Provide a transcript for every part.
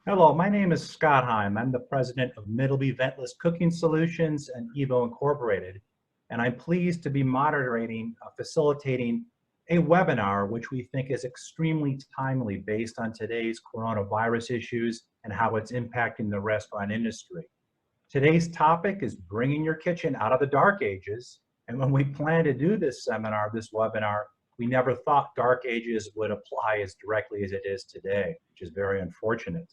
Hello, my name is Scott Heim. I'm the president of Middleby Ventless Cooking Solutions and Evo Incorporated, and I'm pleased to be facilitating a webinar which we think is extremely timely based on today's coronavirus issues and how it's impacting the restaurant industry. Today's topic is bringing your kitchen out of the dark ages, and when we planned to do this webinar, we never thought dark ages would apply as directly as it is today, which is very unfortunate.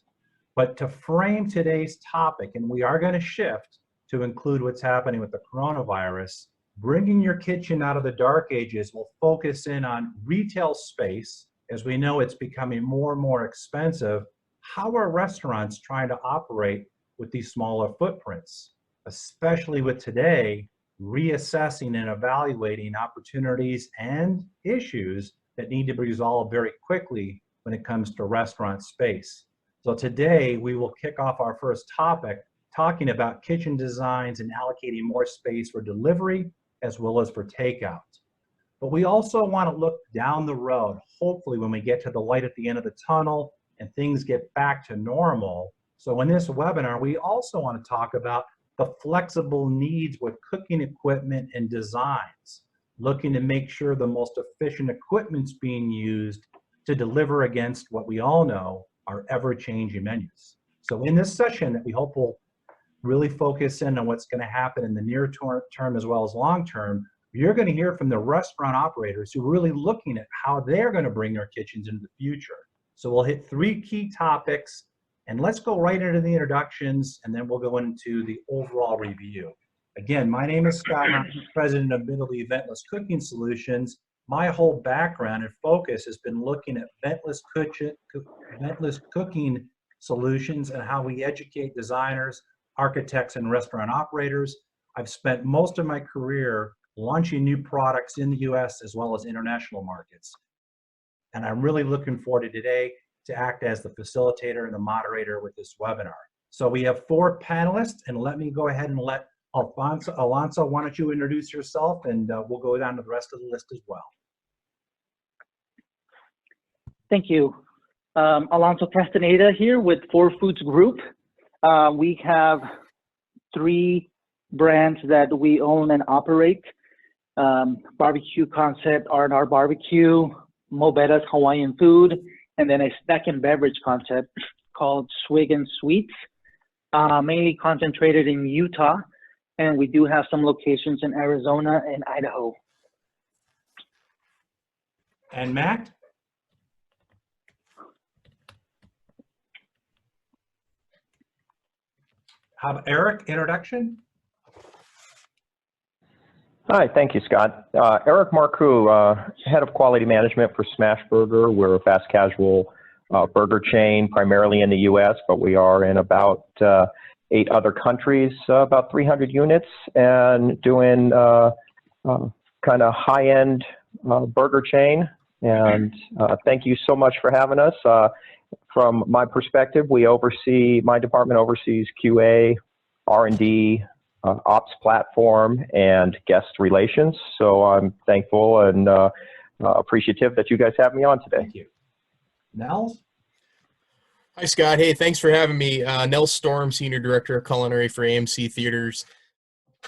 But to frame today's topic, and we are going to shift to include what's happening with the coronavirus, bringing your kitchen out of the dark ages will focus in on retail space. As we know, it's becoming more and more expensive. How are restaurants trying to operate with these smaller footprints, especially with today, reassessing and evaluating opportunities and issues that need to be resolved very quickly when it comes to restaurant space. So today we will kick off our first topic talking about kitchen designs and allocating more space for delivery as well as for takeout. But we also want to look down the road, hopefully when we get to the light at the end of the tunnel and things get back to normal. So in this webinar, we also want to talk about the flexible needs with cooking equipment and designs, looking to make sure the most efficient equipment's being used to deliver against what we all know are ever-changing menus. So in this session, we hope will really focus in on what's going to happen in the near term as well as long term. You're going to hear from the restaurant operators who are really looking at how they're going to bring their kitchens into the future. So we'll hit three key topics, and let's go right into the introductions, and then we'll go into the overall review. Again, my name is Scott. I'm president of Middleby Ventless Cooking Solutions. My whole background and focus has been looking at ventless cooking solutions and how we educate designers, architects, and restaurant operators. I've spent most of my career launching new products in the US as well as international markets. And I'm really looking forward to today to act as the facilitator and the moderator with this webinar. So we have four panelists, and let me go ahead and let Alonso, why don't you introduce yourself, and we'll go down to the rest of the list as well. Thank you. Alonso Castañeda here with 4Foods Group. We have 3 brands that we own and operate. Barbecue concept, R&R Barbecue, Mobetta's Hawaiian Food, and then a snack and beverage concept called Swig and Sweets, mainly concentrated in Utah. And we do have some locations in Arizona and Idaho. And Matt? Have Eric, introduction? Hi, thank you, Scott. Eric Marcoux, Head of Quality Management for Smashburger. We're a fast casual burger chain, primarily in the US, but we are in about 8 other countries, about 300 units, and doing kind of high-end burger chain. And thank you so much for having us. From my perspective, my department oversees QA, R&D, ops platform, and guest relations. So I'm thankful and appreciative that you guys have me on today. Thank you. Nels? Hi, Scott. Hey, thanks for having me. Nell Storm, Senior Director of Culinary for AMC Theaters.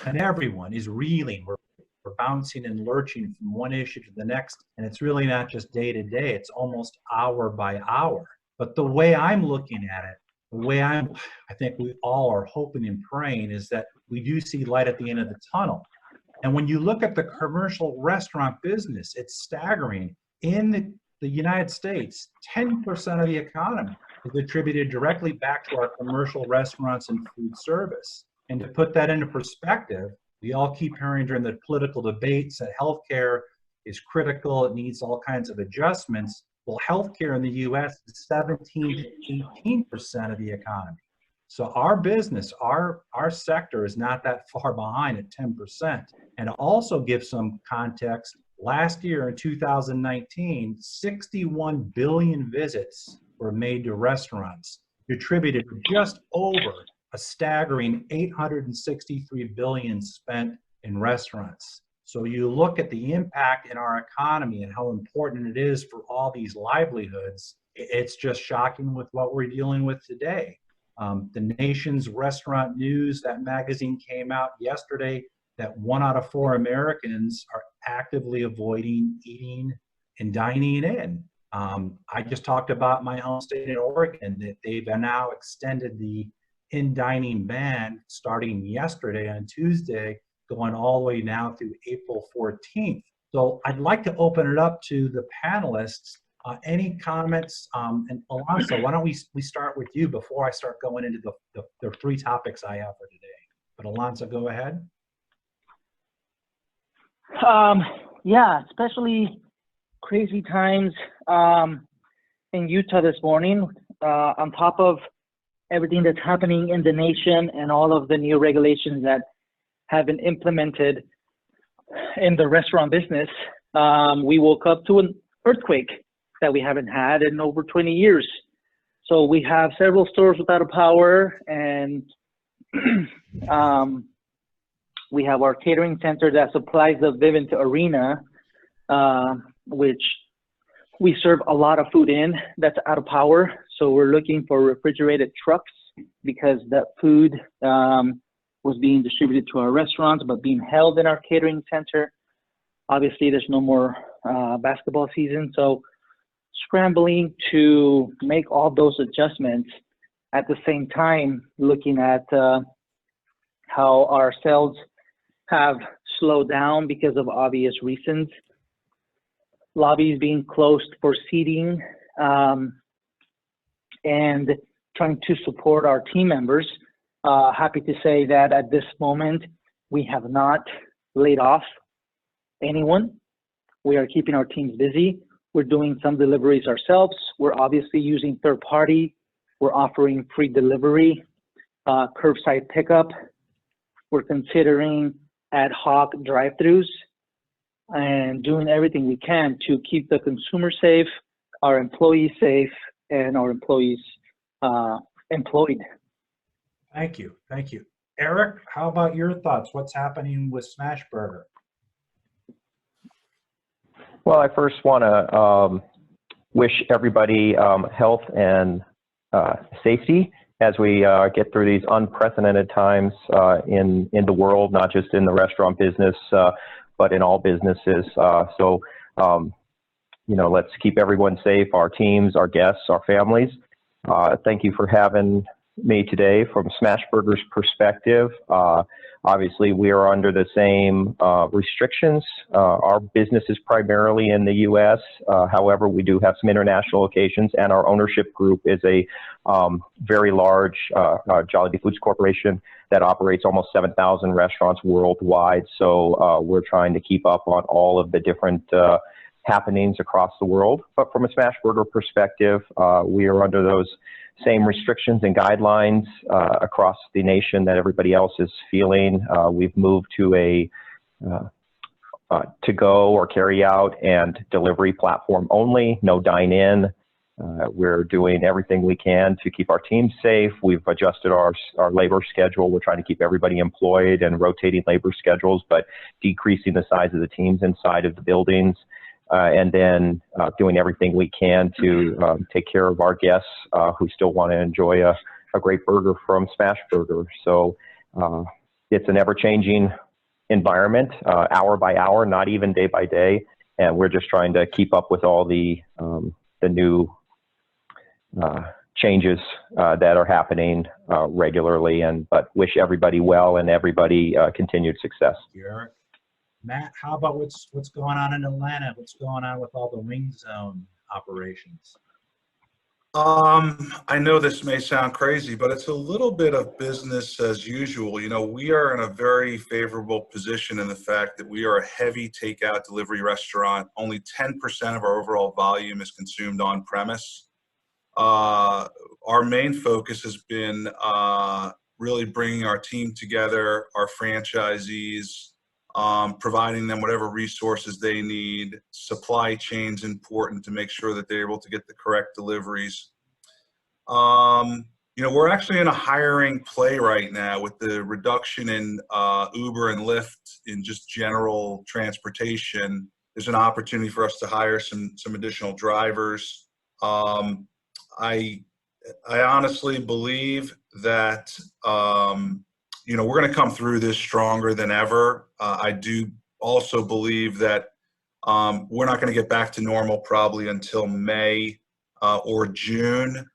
And everyone is reeling. We're bouncing and lurching from one issue to the next, and it's really not just day to day, it's almost hour by hour. But the way I'm looking at it, the way I think we all are hoping and praying is that we do see light at the end of the tunnel. And when you look at the commercial restaurant business, it's staggering. In the United States, 10% of the economy is attributed directly back to our commercial restaurants and food service. And to put that into perspective, we all keep hearing during the political debates that healthcare is critical, it needs all kinds of adjustments. Well, healthcare in the US is 17 to 18% of the economy. So our business, our sector is not that far behind at 10%. And to also give some context, last year in 2019, 61 billion visits were made to restaurants, contributed just over a staggering 863 billion spent in restaurants. So you look at the impact in our economy and how important it is for all these livelihoods, It's just shocking with what we're dealing with today. The Nation's Restaurant News, that magazine came out yesterday, that 1 out of 4 Americans are actively avoiding eating and dining in. I just talked about my home state in Oregon, that they've now extended the in-dining ban starting yesterday on Tuesday, going all the way now through April 14th. So I'd like to open it up to the panelists. Any comments? And Alonso, why don't we start with you before I start going into the 3 topics I have for today. But Alonso, go ahead. Yeah, especially crazy times in Utah this morning, on top of everything that's happening in the nation and all of the new regulations that have been implemented in the restaurant business. We woke up to an earthquake that we haven't had in over 20 years. So we have several stores without power, and we have our catering center that supplies the Vivint Arena, which we serve a lot of food in, that's out of power. So we're looking for refrigerated trucks because that food was being distributed to our restaurants, but being held in our catering center. Obviously, there's no more basketball season. So scrambling to make all those adjustments at the same time, looking at how our sales have slowed down because of obvious reasons. Lobbies being closed for seating, and trying to support our team members. Happy to say that at this moment, we have not laid off anyone. We are keeping our teams busy. We're doing some deliveries ourselves. We're obviously using third party. We're offering free delivery, curbside pickup. We're considering ad hoc drive-thrus and doing everything we can to keep the consumer safe, our employees safe, and our employees employed. Thank you. Thank you. Eric, how about your thoughts? What's happening with Smashburger? Well, I first want to wish everybody health and safety as we get through these unprecedented times in the world, not just in the restaurant business, but in all businesses. So, let's keep everyone safe, our teams, our guests, our families. Thank you for having me today. From Smashburger's perspective, obviously we are under the same restrictions. Our business is primarily in the U.S. However, we do have some international locations, and our ownership group is a very large Jollibee Foods Corporation that operates almost 7,000 restaurants worldwide. So we're trying to keep up on all of the different happenings across the world. But from a Smashburger perspective, we are under those same restrictions and guidelines across the nation that everybody else is feeling. We've moved to a to-go or carry-out and delivery platform only, no dine-in. We're doing everything we can to keep our teams safe. We've adjusted our labor schedule. We're trying to keep everybody employed and rotating labor schedules, but decreasing the size of the teams inside of the buildings. And then doing everything we can to take care of our guests who still want to enjoy a great burger from Smashburger. So it's an ever-changing environment, hour by hour, not even day by day. And we're just trying to keep up with all the new changes that are happening regularly. But wish everybody well and everybody continued success. Eric. Matt, how about what's going on in Atlanta? What's going on with all the wing zone operations? I know this may sound crazy, but it's a little bit of business as usual. We are in a very favorable position in the fact that we are a heavy takeout delivery restaurant. Only 10% of our overall volume is consumed on premise. Our main focus has been really bringing our team together, our franchisees, providing them whatever resources they need. Supply chain's important to make sure that they're able to get the correct deliveries. We're actually in a hiring play right now with the reduction in Uber and Lyft in just general transportation. There's an opportunity for us to hire some additional drivers. I honestly believe that, you know, we're going to come through this stronger than ever. I do also believe that we're not going to get back to normal probably until May or June.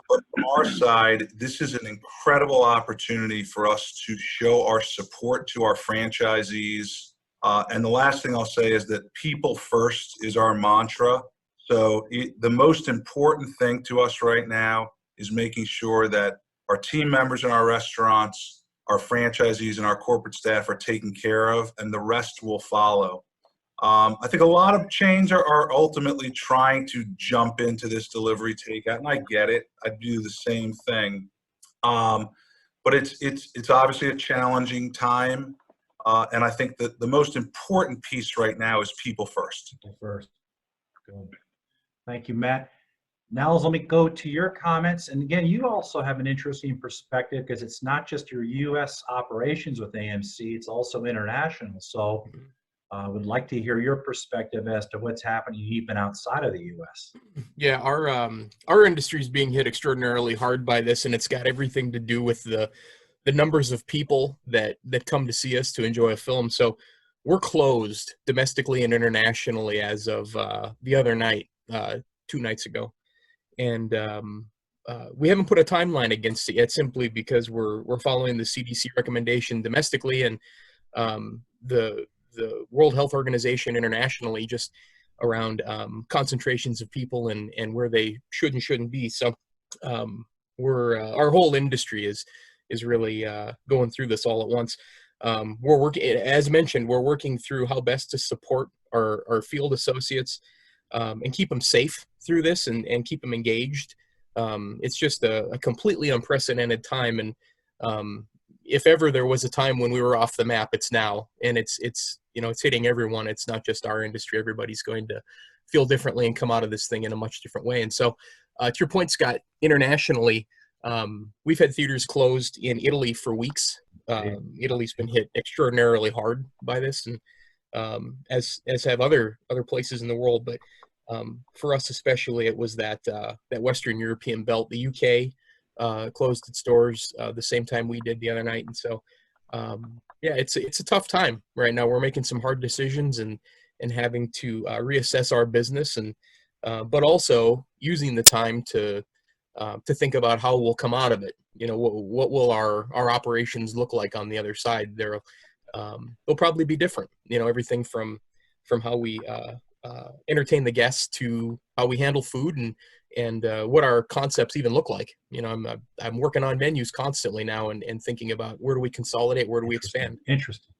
But from our side, this is an incredible opportunity for us to show our support to our franchisees. And the last thing I'll say is that people first is our mantra. So the most important thing to us right now is making sure that our team members in our restaurants, our franchisees, and our corporate staff are taken care of, and the rest will follow. I think a lot of chains are ultimately trying to jump into this delivery takeout, and I get it. I do the same thing, but it's obviously a challenging time, and I think that the most important piece right now is people first. People first. Good. Thank you, Matt. Nels, let me go to your comments. And again, you also have an interesting perspective because it's not just your U.S. operations with AMC; it's also international. So. Would like to hear your perspective as to what's happening even outside of the U.S. Yeah, our industry is being hit extraordinarily hard by this, and it's got everything to do with the numbers of people that come to see us to enjoy a film. So we're closed domestically and internationally as of the other night, 2 nights ago, and we haven't put a timeline against it yet, simply because we're following the CDC recommendation domestically, and the World Health Organization internationally, just around concentrations of people and where they should and shouldn't be. So our whole industry is really going through this all at once. We're working, as mentioned, we're working through how best to support our field associates and keep them safe through this and keep them engaged. It's just a completely unprecedented time, and if ever there was a time when we were off the map, it's now, and it's you know, it's hitting everyone. It's not just our industry. Everybody's going to feel differently and come out of this thing in a much different way. And so, to your point, Scott, internationally, we've had theaters closed in Italy for weeks. Italy's been hit extraordinarily hard by this, and as have other places in the world. But for us especially, it was that Western European belt. The UK closed its doors the same time we did the other night, and so yeah, it's a tough time right now. We're making some hard decisions and having to reassess our business, and but also using the time to think about how we'll come out of it. You know, what will our operations look like on the other side? They'll probably be different. You know, everything from how we entertain the guests to how we handle food and what our concepts even look like. You know, I'm working on menus constantly now and thinking about where do we consolidate, where do we expand. Interesting.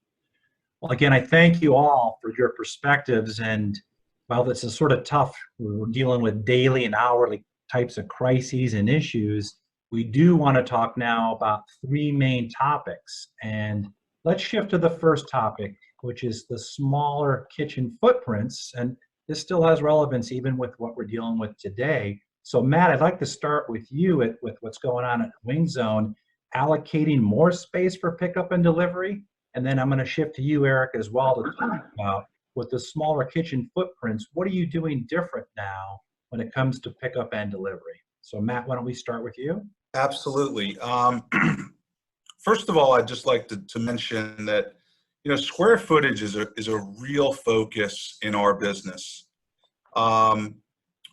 Well, again, I thank you all for your perspectives. And while this is sort of tough, we're dealing with daily and hourly types of crises and issues, we do want to talk now about 3 main topics. And let's shift to the first topic, which is the smaller kitchen footprints. And this still has relevance even with what we're dealing with today. So Matt, I'd like to start with you with what's going on at Wing Zone, allocating more space for pickup and delivery. And then I'm going to shift to you, Eric, as well to talk about with the smaller kitchen footprints, what are you doing different now when it comes to pickup and delivery? So Matt, why don't we start with you? Absolutely. First of all, I'd just like to mention that, you know, square footage is a real focus in our business.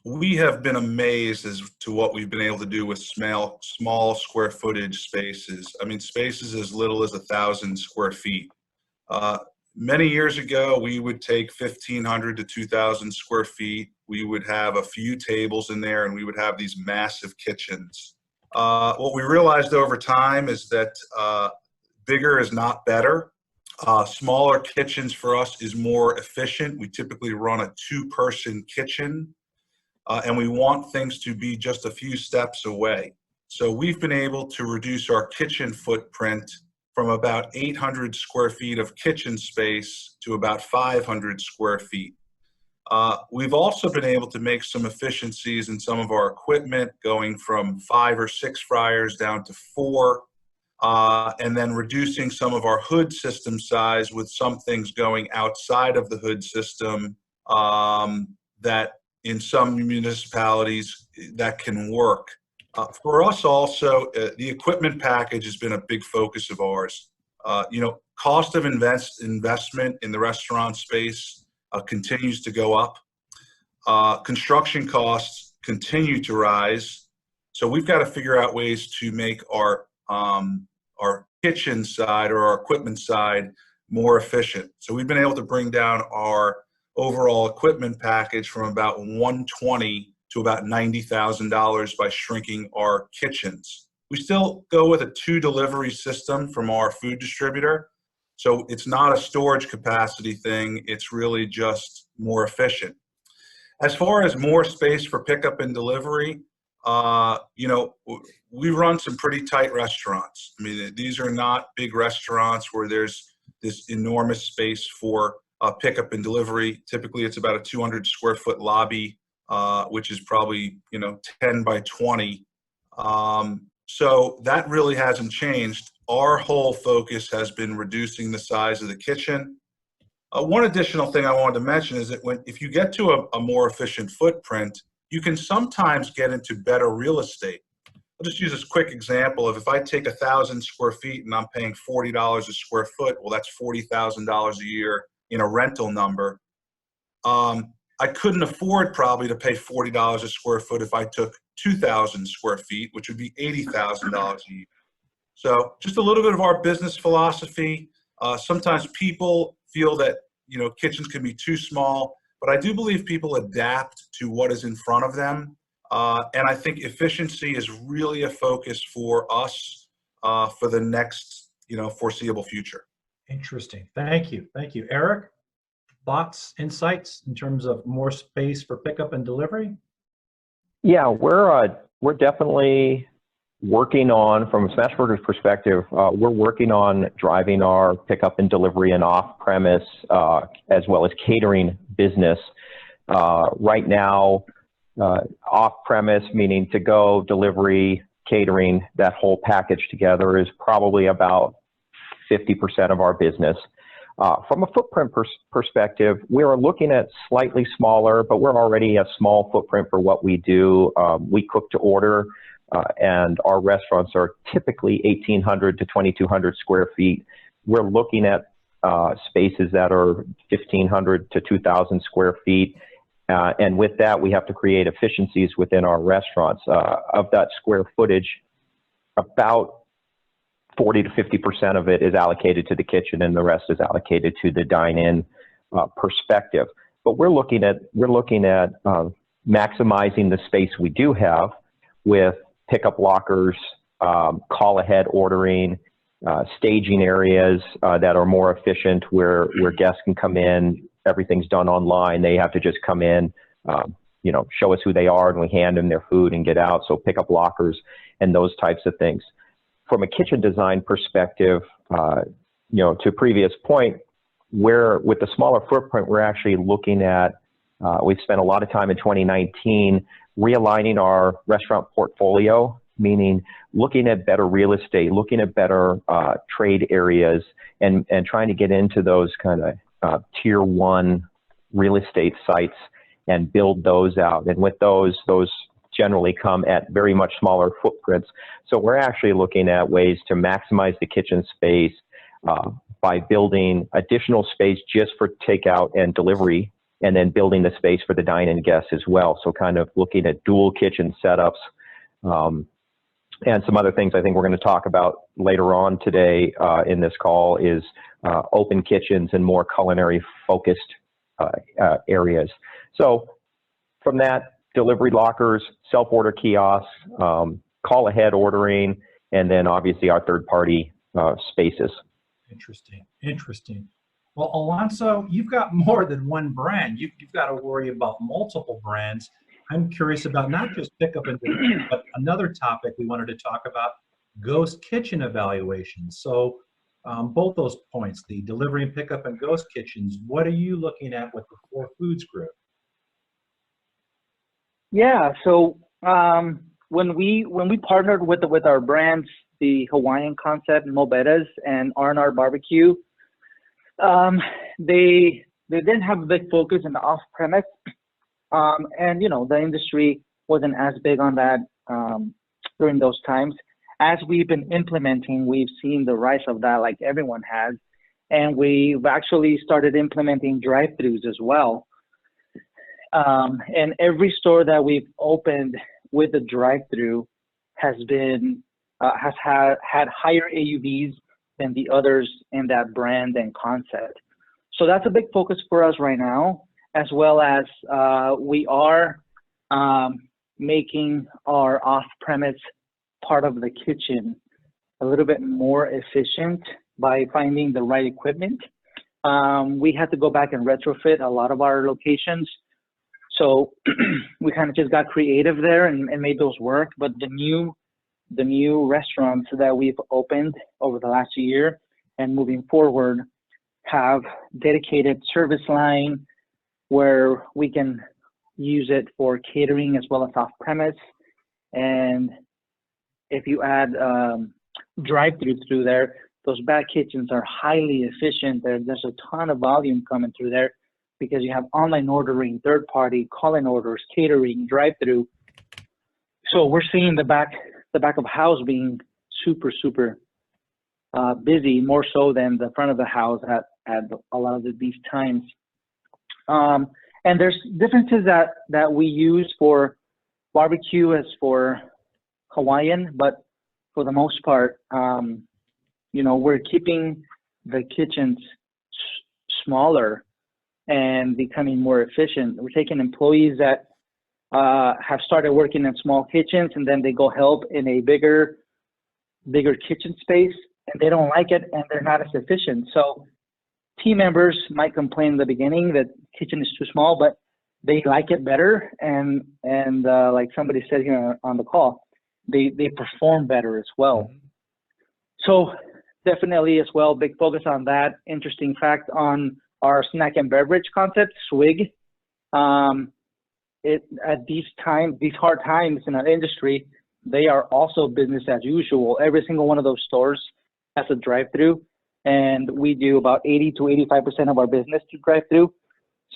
We have been amazed as to what we've been able to do with small square footage spaces. I mean, spaces as little as 1,000 square feet. Many years ago, we would take 1,500 to 2,000 square feet. We would have a few tables in there, and we would have these massive kitchens. What we realized over time is that bigger is not better. Smaller kitchens for us is more efficient. We typically run a 2-person kitchen, and we want things to be just a few steps away. So we've been able to reduce our kitchen footprint from about 800 square feet of kitchen space to about 500 square feet. We've also been able to make some efficiencies in some of our equipment, going from 5 or 6 fryers down to 4, and then reducing some of our hood system size with some things going outside of the hood system that in some municipalities that can work. For us also, the equipment package has been a big focus of ours. Cost of investment in the restaurant space continues to go up. Construction costs continue to rise. So we've got to figure out ways to make our kitchen side or our equipment side more efficient. So we've been able to bring down our overall equipment package from about $120,000 to about $90,000 by shrinking our kitchens. We still go with a 2 delivery system from our food distributor. So it's not a storage capacity thing. It's really just more efficient. As far as more space for pickup and delivery, we run some pretty tight restaurants. I mean, these are not big restaurants where there's this enormous space for pickup and delivery. Typically, it's about a 200 square foot lobby, which is probably 10 by 20. So that really hasn't changed. Our whole focus has been reducing the size of the kitchen. One additional thing I wanted to mention is that if you get to a more efficient footprint, you can sometimes get into better real estate. I'll just use this quick example of if I take 1,000 square feet and I'm paying $40 a square foot, well, that's $40,000 a year in a rental number. I couldn't afford probably to pay $40 a square foot if I took 2,000 square feet, which would be $80,000 a year. So just a little bit of our business philosophy. Sometimes people feel that kitchens can be too small, but I do believe people adapt to what is in front of them. And I think efficiency is really a focus for us for the next foreseeable future. Interesting. Thank you. Thank you. Eric, thoughts, insights in terms of more space for pickup and delivery? Yeah, we're definitely working on, from Smashburger's perspective, we're working on driving our pickup and delivery and off-premise as well as catering business. Right now, off-premise, meaning to-go, delivery, catering, that whole package together is probably about 50% of our business. From a footprint perspective, we are looking at slightly smaller, but we're already a small footprint for what we do. We cook to order, and our restaurants are typically 1,800 to 2,200 square feet. We're looking at spaces that are 1,500 to 2,000 square feet. And with that, we have to create efficiencies within our restaurants. Of that square footage, about 40 to 50% of it is allocated to the kitchen, and the rest is allocated to the dine-in perspective. But we're looking at maximizing the space we do have with pickup lockers, call ahead ordering, staging areas that are more efficient, where guests can come in. Everything's done online. They have to just come in, show us who they are, and we hand them their food and get out. So pickup lockers and those types of things. From a kitchen design perspective, to previous point, where with the smaller footprint, we're actually looking at, we've spent a lot of time in 2019 realigning our restaurant portfolio, meaning looking at better real estate, looking at better trade areas, and trying to get into those kind of tier 1 real estate sites and build those out. And with those generally come at very much smaller footprints. So we're actually looking at ways to maximize the kitchen space by building additional space just for takeout and delivery, and then building the space for the dine-in guests as well. So kind of looking at dual kitchen setups, and some other things I think we're going to talk about later on today in this call is open kitchens and more culinary focused areas. So from that, delivery lockers, self-order kiosks, call ahead ordering, and then obviously our third-party spaces. Interesting. Well, Alonso, you've got more than one brand. You've got to worry about multiple brands. I'm curious about not just pickup and delivery, but another topic we wanted to talk about, ghost kitchen evaluations. So both those points, the delivery and pickup and ghost kitchens, what are you looking at with the 4 Foods Group? Yeah, so when we partnered with our brands, the Hawaiian Concept, Mobetas, and R&R Barbecue, they didn't have a big focus in the off-premise. And, you know, the industry wasn't as big on that during those times. As we've been implementing, we've seen the rise of that like everyone has. And we've actually started implementing drive-thrus as well. And every store that we've opened with a drive-thru has been has had higher AUVs than the others in that brand and concept. So that's a big focus for us right now, as well as we are making our off-premise part of the kitchen a little bit more efficient by finding the right equipment. We had to go back and retrofit a lot of our locations. So we kind of just got creative there and made those work. But the new restaurants that we've opened over the last year and moving forward have dedicated service line where we can use it for catering as well as off-premise. And if you add drive-through through there, those back kitchens are highly efficient. There's a ton of volume coming through there because you have online ordering, third-party, call-in orders, catering, drive-through. So we're seeing the back of house being super busy, more so than the front of the house at a lot of these times. And there's differences that we use for barbecue as for Hawaiian, but for the most part, you know, we're keeping the kitchens smaller and becoming more efficient. We're taking employees that have started working in small kitchens and then they go help in a bigger kitchen space and they don't like it and they're not as efficient. So team members might complain in the beginning that kitchen is too small, but they like it better. And like somebody said here on the call, they perform better as well. So definitely as well, big focus on that. Interesting fact on our snack and beverage concept, SWIG. At these hard times in our industry, they are also business as usual. Every single one of those stores has a drive-through, and we do about 80 to 85% of our business through drive-through.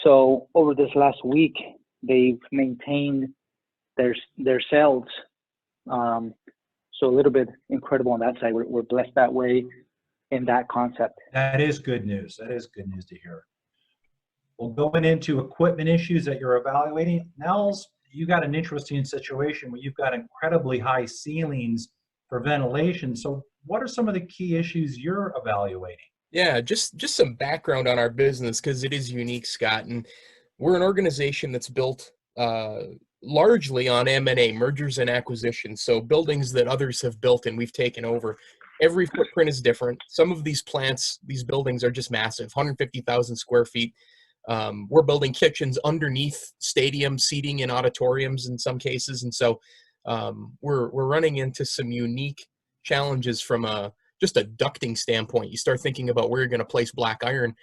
So over this last week, they've maintained their sales. So a little bit incredible on that side. We're blessed that way in that concept. That is good news. That is good news to hear. Well, going into equipment issues that you're evaluating, Nels, you got an interesting situation where you've got incredibly high ceilings for ventilation. So what are some of the key issues you're evaluating? Yeah, just some background on our business because it is unique, Scott. And we're an organization that's built largely on M&A, mergers and acquisitions. So buildings that others have built and we've taken over. Every footprint is different. Some of these plants, these buildings are just massive, 150,000 square feet. We're building kitchens underneath stadium seating and auditoriums in some cases. And so we're running into some unique challenges from just a ducting standpoint. You start thinking about where you're going to place black iron.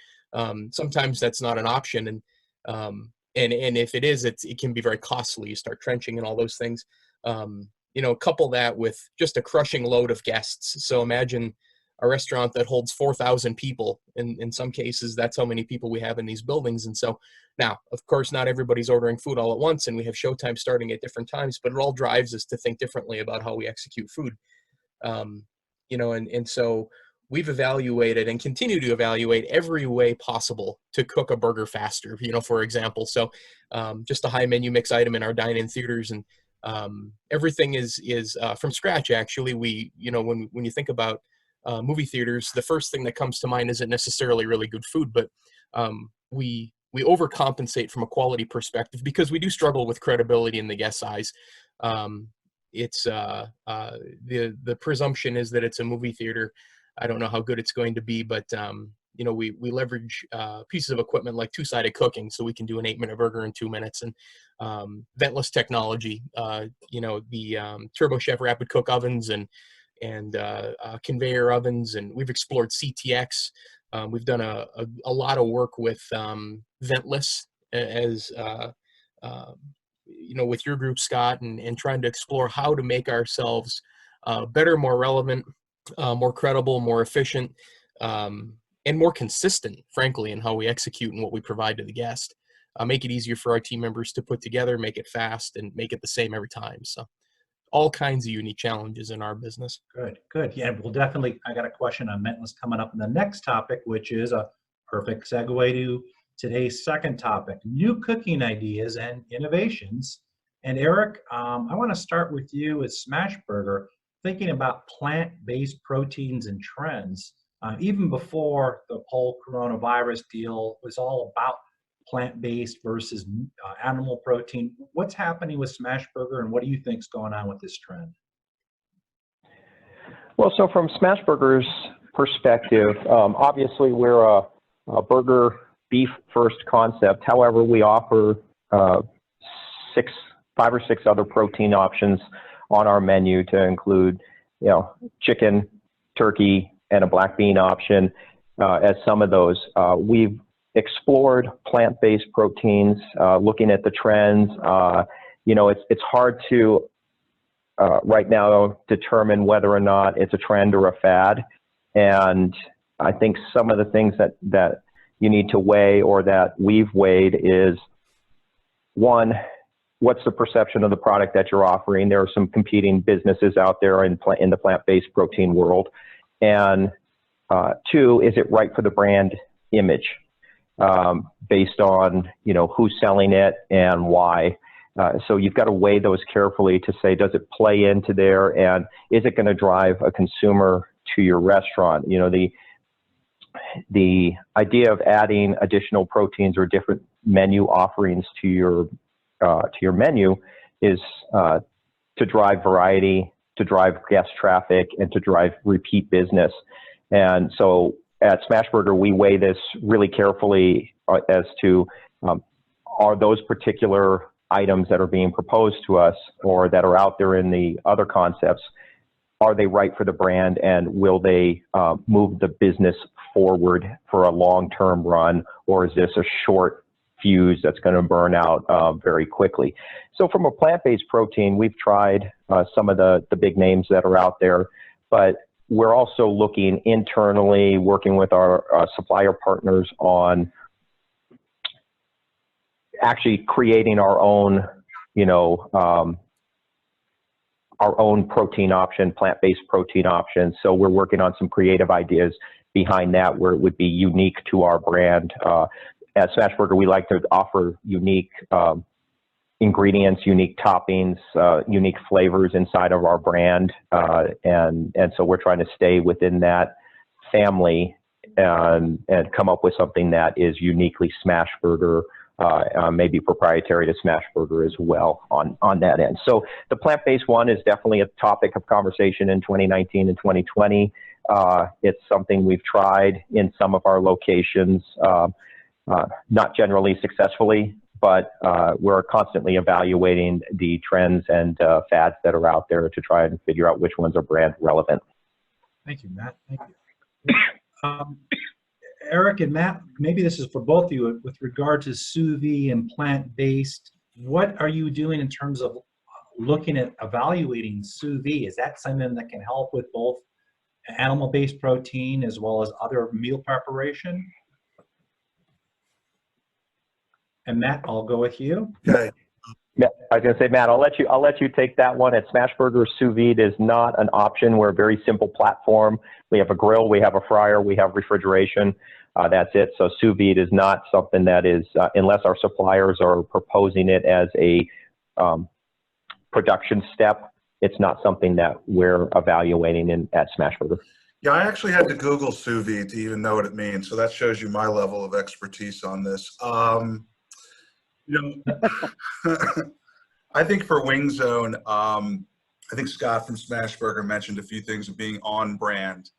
Sometimes that's not an option. And if it is, it can be very costly. You start trenching and all those things. You know, couple that with just a crushing load of guests. So imagine a restaurant that holds 4,000 people. In some cases, that's how many people we have in these buildings. And so now, of course, not everybody's ordering food all at once, and we have showtime starting at different times, but it all drives us to think differently about how we execute food. You know, and so we've evaluated and continue to evaluate every way possible to cook a burger faster, you know, for example. So just a high menu mix item in our dine-in theaters, and everything is from scratch. Actually, you know, when you think about movie theaters, the first thing that comes to mind isn't necessarily really good food, but we overcompensate from a quality perspective because we do struggle with credibility in the guest's eyes. It's the presumption is that it's a movie theater. I don't know how good it's going to be, but you know, we leverage pieces of equipment like two-sided cooking, so we can do an 8-minute burger in 2 minutes, and ventless technology. You know, the Turbo Chef rapid cook ovens and conveyor ovens, and we've explored CTX. We've done a lot of work with ventless as you know, with your group, Scott, and trying to explore how to make ourselves better, more relevant, more credible, more efficient, and more consistent, frankly, in how we execute and what we provide to the guest. make it easier for our team members to put together, make it fast, and make it the same every time. So all kinds of unique challenges in our business. Good, good. Yeah, we'll definitely, I got a question on Mentless coming up in the next topic, which is a perfect segue to today's second topic, new cooking ideas and innovations. And Eric, I want to start with you with Smashburger, thinking about plant-based proteins and trends. Even before the whole coronavirus deal was all about plant-based versus animal protein. What's happening with Smashburger, and what do you think's going on with this trend? Well, so from Smashburger's perspective, obviously we're a burger beef first concept. However, we offer 5 or 6 other protein options on our menu to include, chicken, turkey, and a black bean option as some of those. We've explored plant-based proteins, looking at the trends. It's hard to right now determine whether or not it's a trend or a fad. And I think some of the things that you need to weigh, or that we've weighed, is one, what's the perception of the product that you're offering? There are some competing businesses out there in the plant-based protein world. And 2, is it right for the brand image, based on, who's selling it and why? So you've got to weigh those carefully to say, does it play into there, and is it going to drive a consumer to your restaurant? The idea of adding additional proteins or different menu offerings to your menu is to drive variety, to drive guest traffic, and to drive repeat business. And so at Smashburger, we weigh this really carefully as to are those particular items that are being proposed to us or that are out there in the other concepts, are they right for the brand, and will they move the business forward for a long-term run, or is this a short fuse that's going to burn out very quickly? So from a plant-based protein, we've tried some of the big names that are out there, but we're also looking internally, working with our supplier partners on actually creating our own, our own protein option, plant-based protein option. So we're working on some creative ideas behind that where it would be unique to our brand. At Smashburger, we like to offer unique ingredients, unique toppings, unique flavors inside of our brand. And so we're trying to stay within that family and come up with something that is uniquely Smashburger, maybe proprietary to Smashburger as well on that end. So the plant-based one is definitely a topic of conversation in 2019 and 2020. It's something we've tried in some of our locations, not generally successfully, but we're constantly evaluating the trends and fads that are out there to try and figure out which ones are brand relevant. Thank you, Matt. Thank you. Eric and Matt, maybe this is for both of you with regard to sous vide and plant-based. What are you doing in terms of looking at evaluating sous vide? Is that something that can help with both animal-based protein as well as other meal preparation? And Matt, I'll go with you. Okay. I was going to say, Matt, I'll let you take that one. At Smashburger, sous vide is not an option. We're a very simple platform. We have a grill, we have a fryer, we have refrigeration. That's it. So sous vide is not something that is, unless our suppliers are proposing it as a production step, it's not something that we're evaluating at Smashburger. Yeah, I actually had to Google sous vide to even know what it means. So that shows you my level of expertise on this. I think for Wing Zone, I think Scott from Smashburger mentioned a few things of being on brand.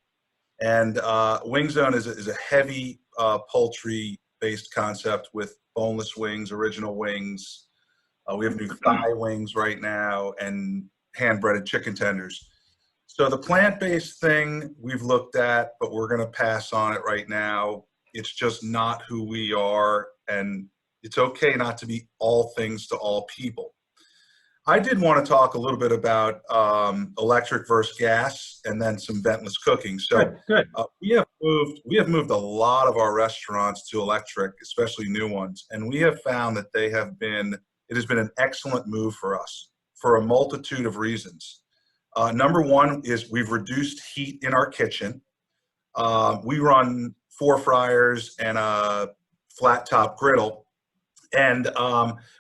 And Wing Zone is a heavy poultry-based concept with boneless wings, original wings. We have new thigh wings right now and hand-breaded chicken tenders. So the plant-based thing we've looked at, but we're going to pass on it right now. It's just not who we are, and it's okay not to be all things to all people. I did want to talk a little bit about electric versus gas and then some ventless cooking. So Good. we have moved a lot of our restaurants to electric, especially new ones, and we have found that it has been an excellent move for us for a multitude of reasons. Number one is we've reduced heat in our kitchen. We run 4 fryers and a flat top griddle. And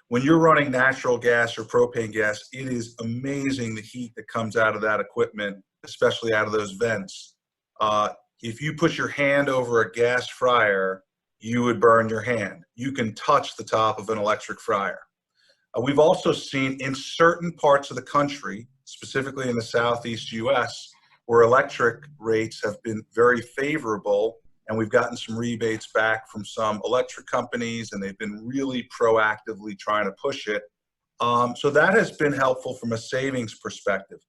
when you're running natural gas or propane gas, it is amazing the heat that comes out of that equipment, especially out of those vents. If you put your hand over a gas fryer, you would burn your hand. You can touch the top of an electric fryer. We've also seen in certain parts of the country, specifically in the Southeast US, where electric rates have been very favorable, and we've gotten some rebates back from some electric companies, and they've been really proactively trying to push it. So that has been helpful from a savings perspective.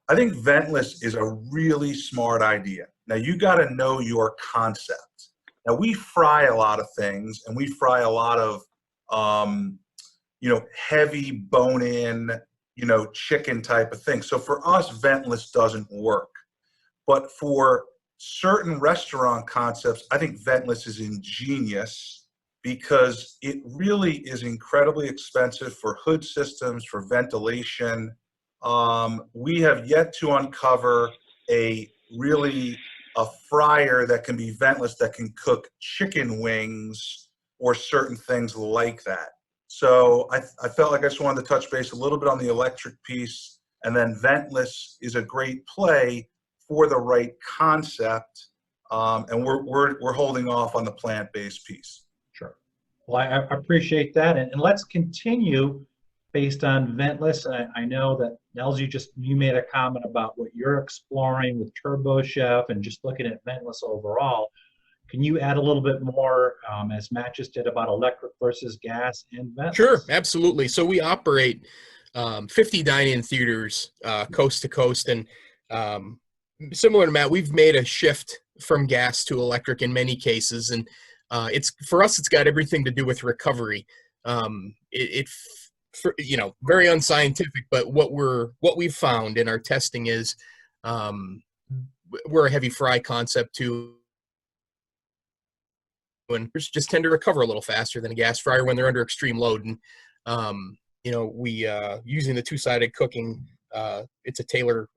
I think ventless is a really smart idea. Now, you got to know your concept. Now, we fry a lot of things, and we fry a lot of, heavy bone-in, chicken type of thing. So for us, ventless doesn't work. But for certain restaurant concepts, I think ventless is ingenious because it really is incredibly expensive for hood systems, for ventilation. We have yet to uncover a fryer that can be ventless that can cook chicken wings or certain things like that. So I felt like I just wanted to touch base a little bit on the electric piece, and then ventless is a great play for the right concept, and we're holding off on the plant-based piece. Sure. Well, I appreciate that, and let's continue based on ventless. I know that Nels, you made a comment about what you're exploring with Turbo Chef and just looking at ventless overall. Can you add a little bit more, as Matt just did, about electric versus gas and ventless? Sure, absolutely. So we operate 50 dine-in theaters coast to coast, and similar to Matt, we've made a shift from gas to electric in many cases, and for us, it's got everything to do with recovery. Very unscientific, but what we've found in our testing is we're a heavy fry concept too, and just tend to recover a little faster than a gas fryer when they're under extreme load. And we using the two-sided cooking, it's a Taylor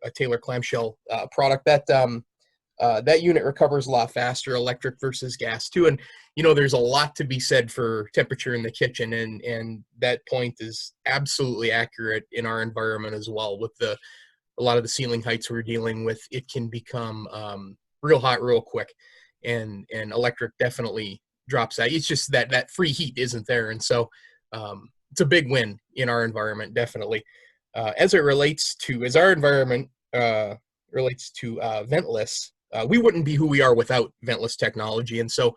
clamshell product that unit recovers a lot faster, electric versus gas too. And there's a lot to be said for temperature in the kitchen, and that point is absolutely accurate in our environment as well. With a lot of the ceiling heights we're dealing with, it can become real hot real quick, and electric definitely drops that. It's just that free heat isn't there, and so it's a big win in our environment, definitely. As our environment relates to ventless, we wouldn't be who we are without ventless technology. And so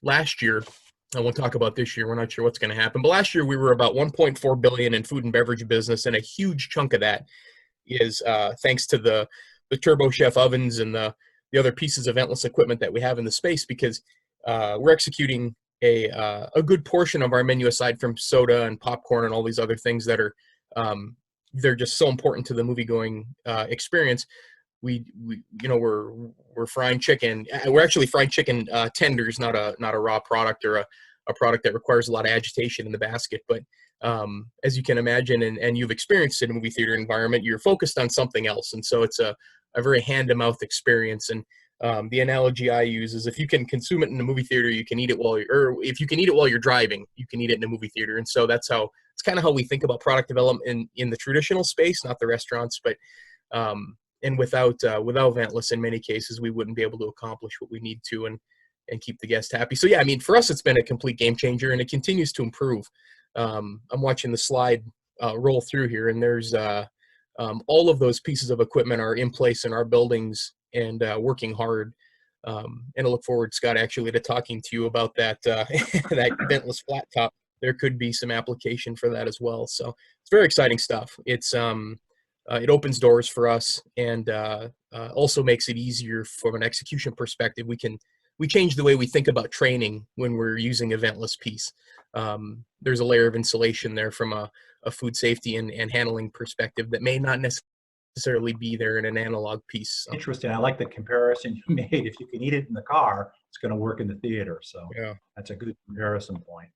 last year, I won't talk about this year, we're not sure what's going to happen, but last year we were about 1.4 billion in food and beverage business, and a huge chunk of that is thanks to the Turbo Chef ovens and the other pieces of ventless equipment that we have in the space, because we're executing a good portion of our menu, aside from soda and popcorn and all these other things that are they're just so important to the movie-going experience. We're frying chicken. We're actually frying chicken tenders, not a raw product or a product that requires a lot of agitation in the basket. But as you can imagine, and you've experienced in a movie theater environment, you're focused on something else, and so it's a very hand-to-mouth experience. And the analogy I use is, if you can consume it in a movie theater, you can eat it if you can eat it while you're driving, you can eat it in a movie theater. And so it's kind of how we think about product development in the traditional space, not the restaurants. But and without ventless, in many cases, we wouldn't be able to accomplish what we need to and keep the guest happy. So yeah, I mean, for us, it's been a complete game changer, and it continues to improve. I'm watching the slide roll through here, and there's all of those pieces of equipment are in place in our buildings and working hard. And I look forward, Scott, actually, to talking to you about that that ventless flat top. There could be some application for that as well. So it's very exciting stuff. It's it opens doors for us, and also makes it easier from an execution perspective. We change the way we think about training when we're using a ventless piece. There's a layer of insulation there from a food safety and handling perspective that may not necessarily necessarily be there in an analog piece. So, Interesting. I like the comparison you made. If you can eat it in the car, it's going to work in the theater. So yeah. that's a good comparison point.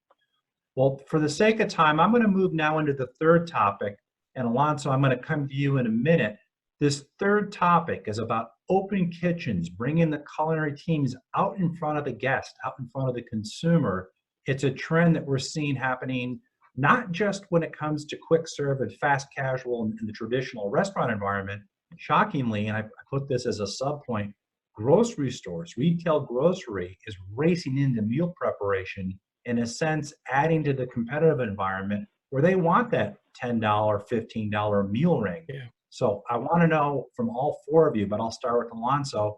Well, for the sake of time, I'm going to move now into the third topic. And Alonso, I'm going to come to you in a minute. This third topic is about open kitchens, bringing the culinary teams out in front of the guest, out in front of the consumer. It's a trend that we're seeing happening not just when it comes to quick serve and fast casual in the traditional restaurant environment. Shockingly, and I put this as a sub point, grocery stores, retail grocery is racing into meal preparation, in a sense, adding to the competitive environment where they want that $10, $15 meal ring. Yeah. So I want to know from all four of you, but I'll start with Alonso,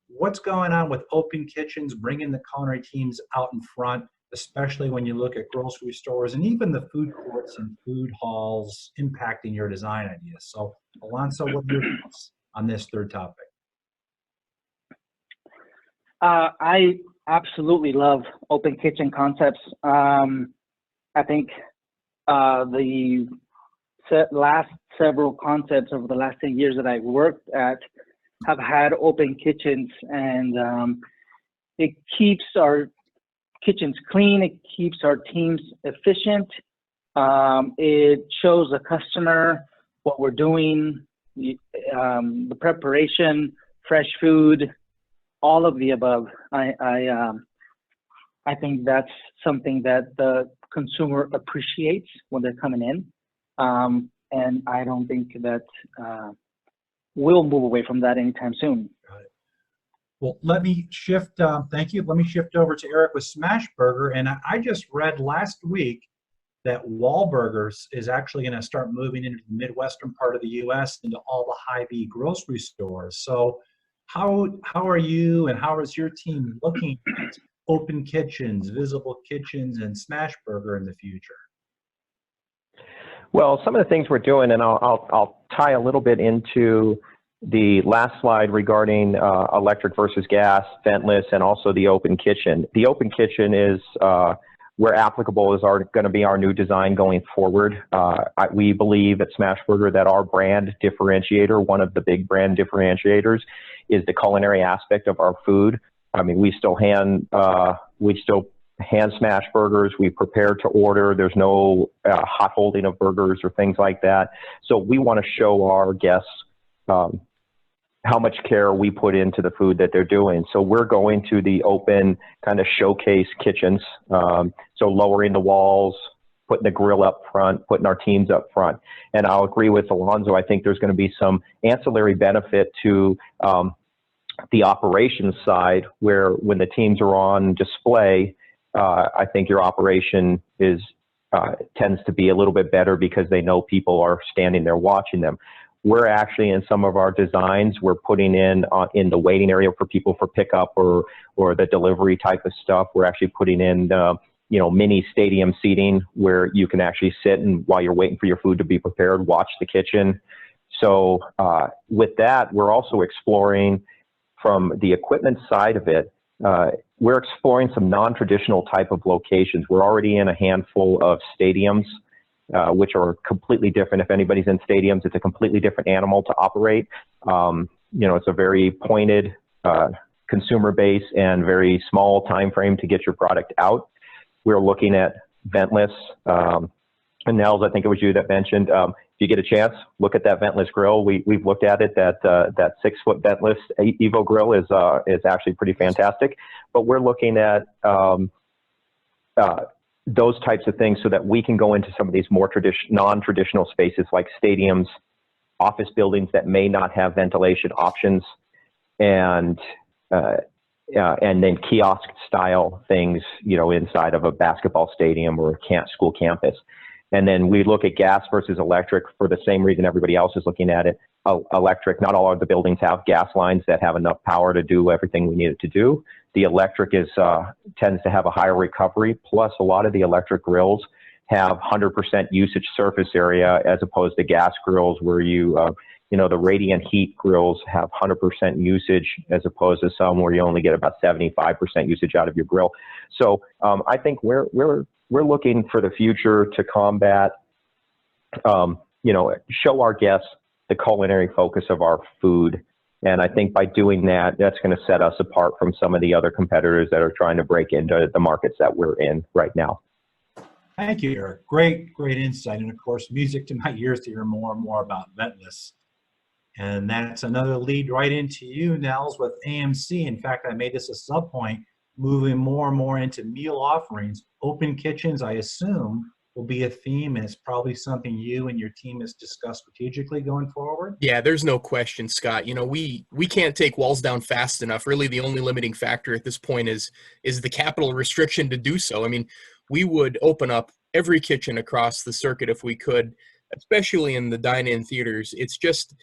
what's going on with open kitchens, bringing the culinary teams out in front, especially when you look at grocery stores and even the food courts and food halls impacting your design ideas. So Alonso, what are your thoughts on this third topic? I absolutely love open kitchen concepts. I think the last several concepts over the last 10 years that I've worked at have had open kitchens, and it keeps our kitchens clean, it keeps our teams efficient, it shows the customer what we're doing, the preparation, fresh food, all of the above. I think that's something that the consumer appreciates when they're coming in. And I don't think that we'll move away from that anytime soon. Got it. Well, let me shift, thank you. Let me shift over to Eric with Smashburger. And I just read last week that Wahlburgers is actually going to start moving into the Midwestern part of the U.S. into all the Hy-Vee grocery stores. So how are you and how is your team looking at open kitchens, visible kitchens, and Smashburger in the future? Well, some of the things we're doing, and I'll tie a little bit into the last slide regarding electric versus gas, ventless, and also the open kitchen. The open kitchen is, where applicable, is going to be our new design going forward. We believe at Smashburger that our brand differentiator, one of the big brand differentiators, is the culinary aspect of our food. I mean, we still hand smash burgers. We prepare to order. There's no hot holding of burgers or things like that. So we want to show our guests how much care we put into the food that they're doing. So we're going to the open kind of showcase kitchens. So lowering the walls, putting the grill up front, putting our teams up front. And I'll agree with Alonso. I think there's going to be some ancillary benefit to the operations side, where when the teams are on display, I think your operation tends to be a little bit better because they know people are standing there watching them. We're actually, in some of our designs, we're putting in the waiting area for people for pickup or the delivery type of stuff. We're actually putting in mini stadium seating where you can actually sit and, while you're waiting for your food to be prepared, watch the kitchen. So with that, we're also exploring from the equipment side of it. We're exploring some non-traditional type of locations. We're already in a handful of stadiums, which are completely different. If anybody's in stadiums, it's a completely different animal to operate. It's a very pointed consumer base and very small time frame to get your product out. We're looking at ventless. And Nels, I think it was you that mentioned, if you get a chance, look at that ventless grill. We've looked at it. That 6-foot ventless Evo grill is actually pretty fantastic. But we're looking at those types of things so that we can go into some of these more non-traditional spaces like stadiums, office buildings that may not have ventilation options, and then kiosk style things, inside of a basketball stadium or a school campus. And then we look at gas versus electric for the same reason everybody else is looking at it. Electric, not all of the buildings have gas lines that have enough power to do everything we need it to do. The electric tends to have a higher recovery. Plus, a lot of the electric grills have 100% usage surface area, as opposed to gas grills where the radiant heat grills have 100% usage, as opposed to some where you only get about 75% usage out of your grill. So I think we're looking for the future to combat, show our guests the culinary focus of our food. And I think by doing that, that's going to set us apart from some of the other competitors that are trying to break into the markets that we're in right now. Thank you, Eric. Great insight. And of course, music to my ears to hear more and more about Ventless. And that's another lead right into you, Nels, with AMC. In fact, I made this a sub point, moving more and more into meal offerings. Open kitchens, I assume, will be a theme, and it's probably something you and your team has discussed strategically going forward. Yeah, there's no question, Scott. You know, we can't take walls down fast enough. Really, the only limiting factor at this point is the capital restriction to do so. I mean, we would open up every kitchen across the circuit if we could, especially in the dine-in theaters. It's just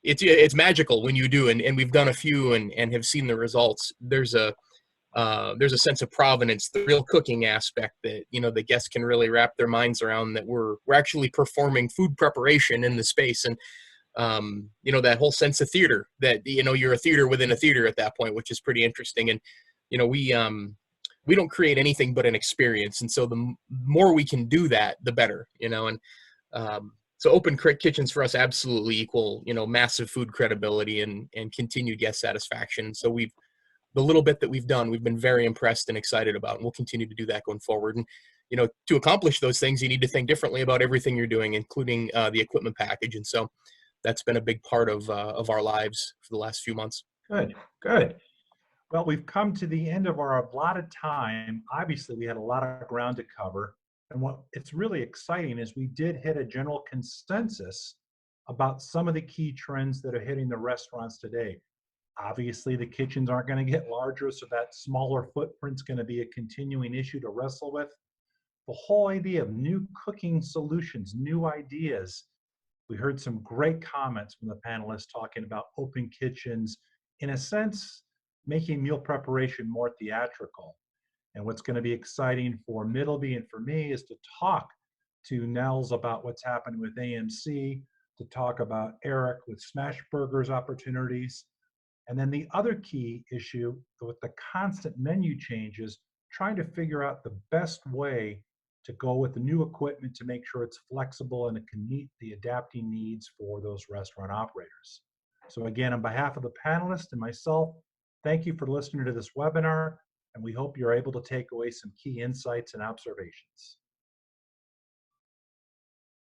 it's magical when you do, and we've done a few and have seen the results. There's a sense of provenance, the real cooking aspect that, you know, the guests can really wrap their minds around, that we're actually performing food preparation in the space. And, you know, that whole sense of theater, that, you know, you're a theater within a theater at that point, which is pretty interesting. And, you know, we don't create anything but an experience. And so the more we can do that, the better, you know. And so open kitchens for us absolutely equal, you know, massive food credibility and continued guest satisfaction. So the little bit that we've done, we've been very impressed and excited about, and we'll continue to do that going forward. And, you know, to accomplish those things, you need to think differently about everything you're doing, including the equipment package. And so that's been a big part of our lives for the last few months. Good. Well, we've come to the end of our allotted time. Obviously, we had a lot of ground to cover. And what it's really exciting is we did hit a general consensus about some of the key trends that are hitting the restaurants today. Obviously, the kitchens aren't going to get larger, so that smaller footprint's going to be a continuing issue to wrestle with. The whole idea of new cooking solutions, new ideas. We heard some great comments from the panelists talking about open kitchens, in a sense, making meal preparation more theatrical. And what's going to be exciting for Middleby and for me is to talk to Nels about what's happening with AMC, to talk about Eric with Smashburger's opportunities. And then the other key issue with the constant menu changes, trying to figure out the best way to go with the new equipment to make sure it's flexible and it can meet the adapting needs for those restaurant operators. So again, on behalf of the panelists and myself, thank you for listening to this webinar, and we hope you're able to take away some key insights and observations.